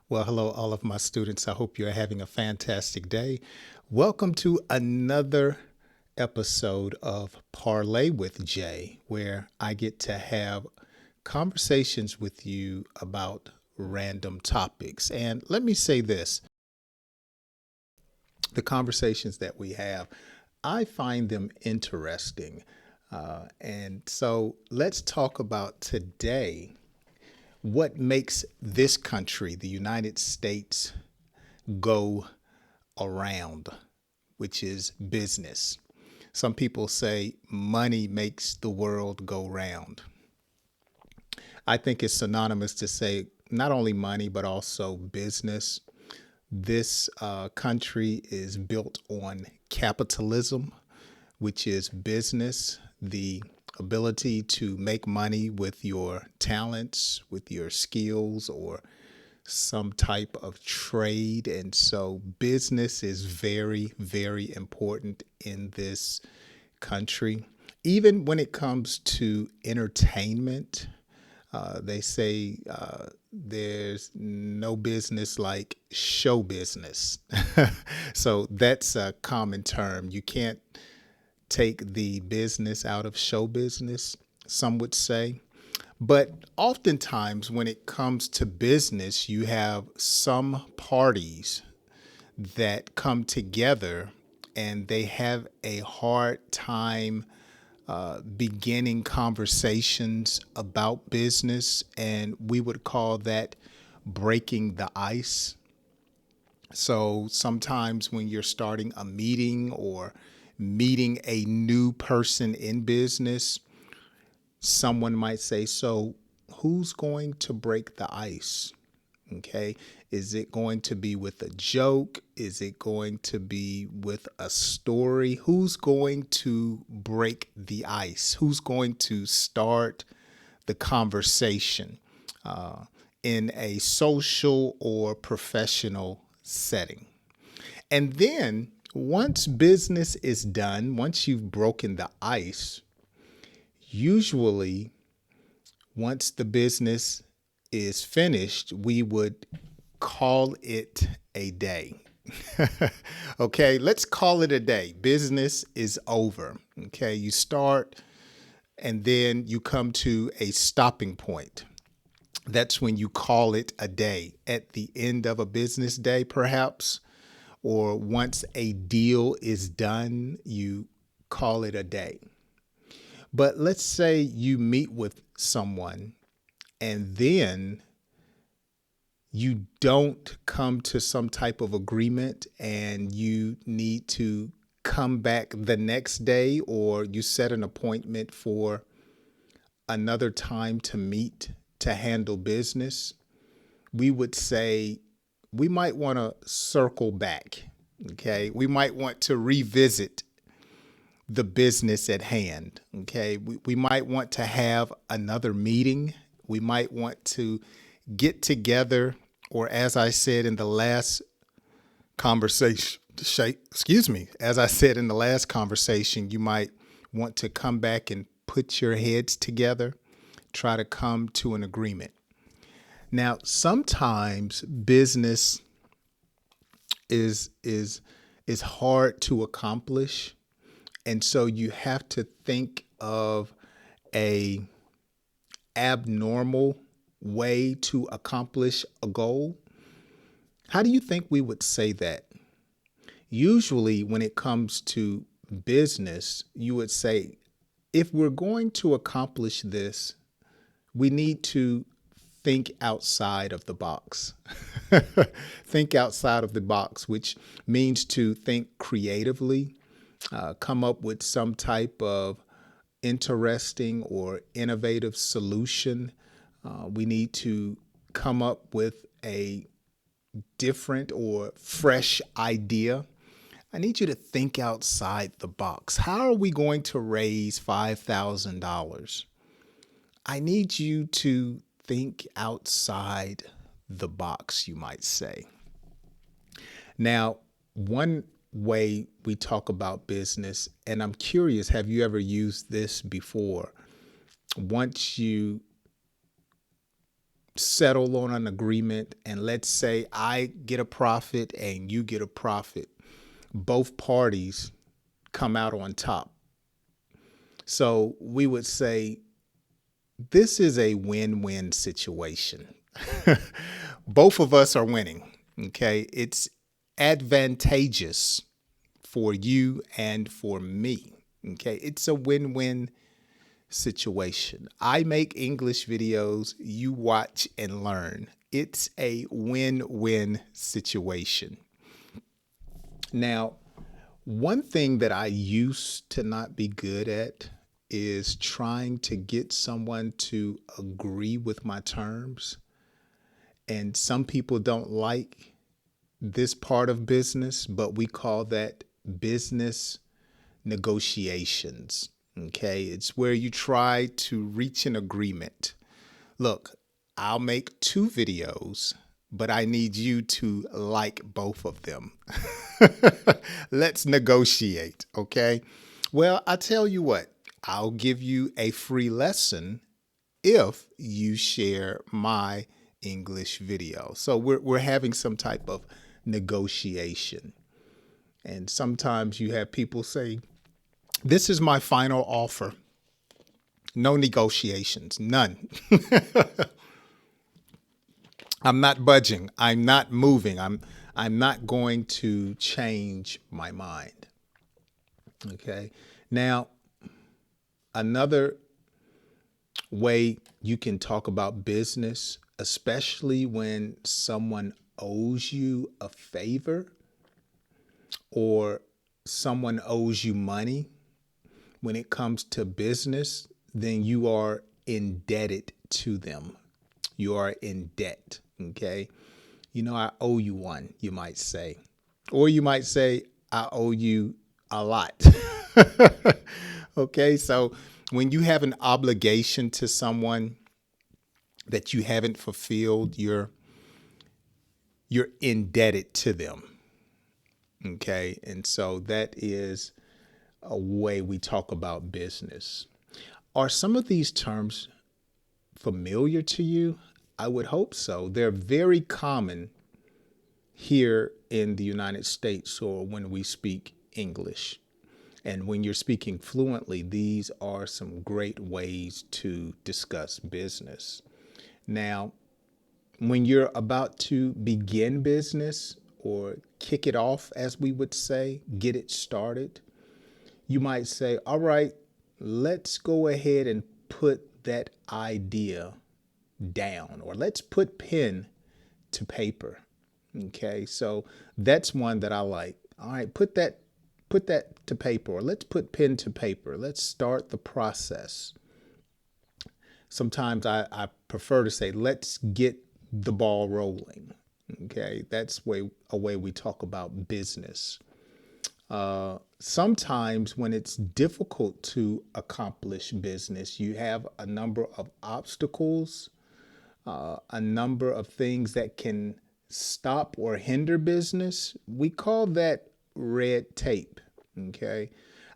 Well, hello, all of my students. I hope you're having a fantastic day. Welcome to another episode of Parlay with Jay, where I get to have conversations with you about random topics. And let me say this, the conversations that we have, I find them interesting. And so let's talk about today what makes this country, the United States, go around, which is business. Some people say money makes the world go round. I think it's synonymous to say not only money, but also business. This country is built on capitalism, which is business, the ability to make money with your talents, with your skills, or some type of trade. And so business is very, very important in this country. Even when it comes to entertainment, they say there's no business like show business. So that's a common term. You can't take the business out of show business, some would say. But oftentimes, when it comes to business, you have some parties that come together and they have a hard time beginning conversations about business. And we would call that breaking the ice. So sometimes when you're starting a meeting or meeting a new person in business, someone might say, so who's going to break the ice? Okay. Is it going to be with a joke? Is it going to be with a story? Who's going to break the ice? Who's going to start the conversation in a social or professional setting? And then once business is done, once you've broken the ice, usually, once the business is finished, we would call it a day. Okay, let's call it a day. Business is over. Okay, you start and then you come to a stopping point. That's when you call it a day. At the end of a business day, perhaps, or once a deal is done, you call it a day. But let's say you meet with someone and then you don't come to some type of agreement and you need to come back the next day, or you set an appointment for another time to meet to handle business, we would say we might want to circle back. Okay. We might want to revisit the business at hand. Okay. We might want to have another meeting. We might want to get together, or as I said in the last conversation, as I said in the last conversation, you might want to come back and put your heads together, try to come to an agreement. Now, sometimes business is hard to accomplish. And so you have to think of a abnormal way to accomplish a goal. How do you think we would say that? Usually when it comes to business, you would say, if we're going to accomplish this, we need to think outside of the box. Think outside of the box, which means to think creatively, come up with some type of interesting or innovative solution. We need to come up with a different or fresh idea. I need you to think outside the box. How are we going to raise $5,000? I need you to think outside the box, you might say. Now, one way we talk about business, and I'm curious, have you ever used this before? Once you settle on an agreement, and let's say I get a profit and you get a profit, both parties come out on top. So we would say this is a win-win situation. Both of us are winning. Okay. It's advantageous for you and for me. Okay. It's a win-win situation. I make English videos, you watch and learn. It's a win-win situation. Now, one thing that I used to not be good at is trying to get someone to agree with my terms. And some people don't like this part of business, but we call that business negotiations. Okay, it's where you try to reach an agreement. Look, I'll make 2 videos, but I need you to like both of them. Let's negotiate, okay? Well, I tell you what, I'll give you a free lesson if you share my English video. So we're having some type of negotiation. And sometimes you have people say, this is my final offer. No negotiations, none. I'm not budging. I'm not moving. I'm not going to change my mind. Okay. Now, another way you can talk about business, especially when someone owes you a favor or someone owes you money. When it comes to business, then you are indebted to them. You are in debt. Okay. You know, I owe you one, you might say. Or you might say, I owe you a lot. Okay. So when you have an obligation to someone that you haven't fulfilled, you're indebted to them. Okay. And so that is a way we talk about business. Are some of these terms familiar to you? I would hope so. They're very common here in the United States or when we speak English. And when you're speaking fluently, these are some great ways to discuss business. Now, when you're about to begin business or kick it off, as we would say, get it started, you might say, all right, let's go ahead and put that idea down, or let's put pen to paper. Okay, so that's one that I like. All right, put that to paper, or let's put pen to paper. Let's start the process. Sometimes I prefer to say, let's get the ball rolling. Okay, that's a way we talk about business. Sometimes when it's difficult to accomplish business, you have a number of obstacles, a number of things that can stop or hinder business. We call that red tape. Okay.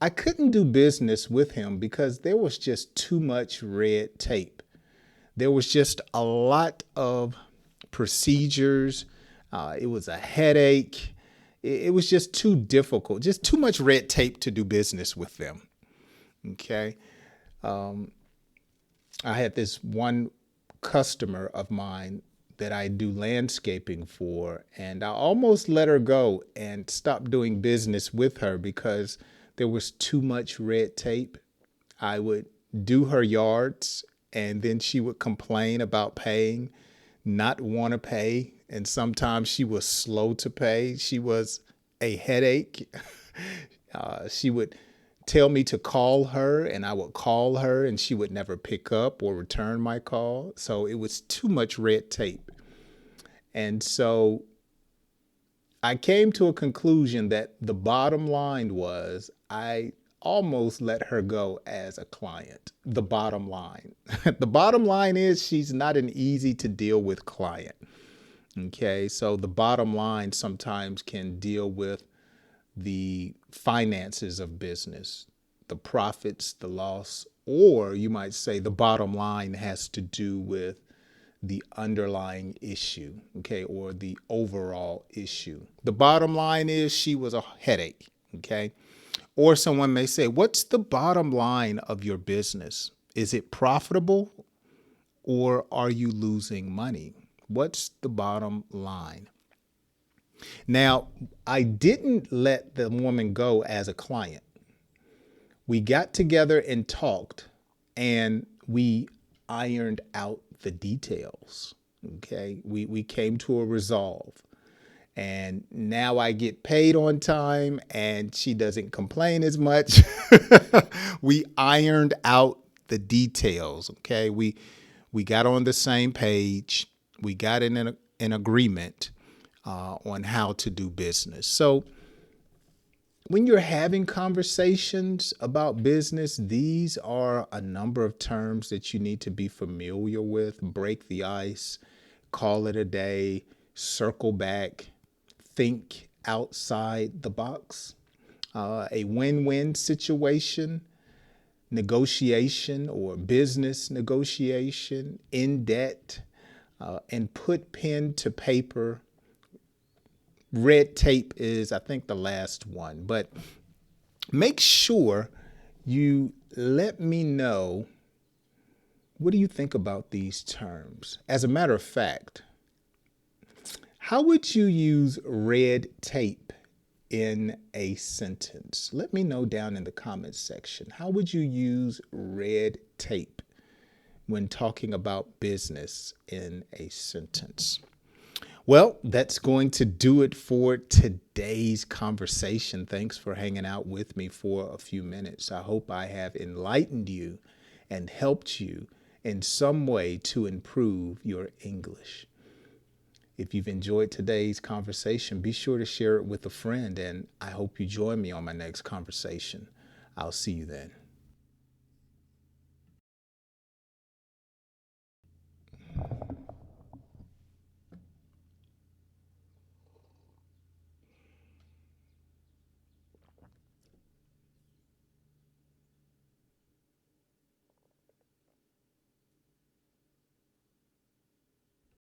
I couldn't do business with him because there was just too much red tape. There was just a lot of procedures. It was a headache. It was just too difficult, just too much red tape to do business with them. Okay. I had this one customer of mine that I do landscaping for, and I almost let her go and stop doing business with her because there was too much red tape. I would do her yards and then she would complain about paying, not want to pay. And sometimes she was slow to pay. She was a headache. She would tell me to call her and I would call her and she would never pick up or return my call. So it was too much red tape. And so I came to a conclusion that the bottom line was I almost let her go as a client. The bottom line. The bottom line is she's not an easy to deal with client. Okay, so the bottom line sometimes can deal with the finances of business, the profits, the loss, or you might say the bottom line has to do with the underlying issue, okay, or the overall issue. The bottom line is she was a headache, okay? Or someone may say, what's the bottom line of your business? Is it profitable or are you losing money? What's the bottom line? Now, I didn't let the woman go as a client. We got together and talked, and we ironed out the details. Okay. We came to a resolve. And now I get paid on time and she doesn't complain as much. We ironed out the details. Okay. We got on the same page. We got in an agreement on how to do business. So when you're having conversations about business, these are a number of terms that you need to be familiar with. Break the ice, call it a day, circle back, think outside the box. A win-win situation, negotiation or business negotiation, in debt, and put pen to paper. Red tape is, I think, the last one, but make sure you let me know, what do you think about these terms? As a matter of fact, how would you use red tape in a sentence? Let me know down in the comments section. How would you use red tape when talking about business in a sentence? Well, that's going to do it for today's conversation. Thanks for hanging out with me for a few minutes. I hope I have enlightened you and helped you in some way to improve your English. If you've enjoyed today's conversation, be sure to share it with a friend, and I hope you join me on my next conversation. I'll see you then.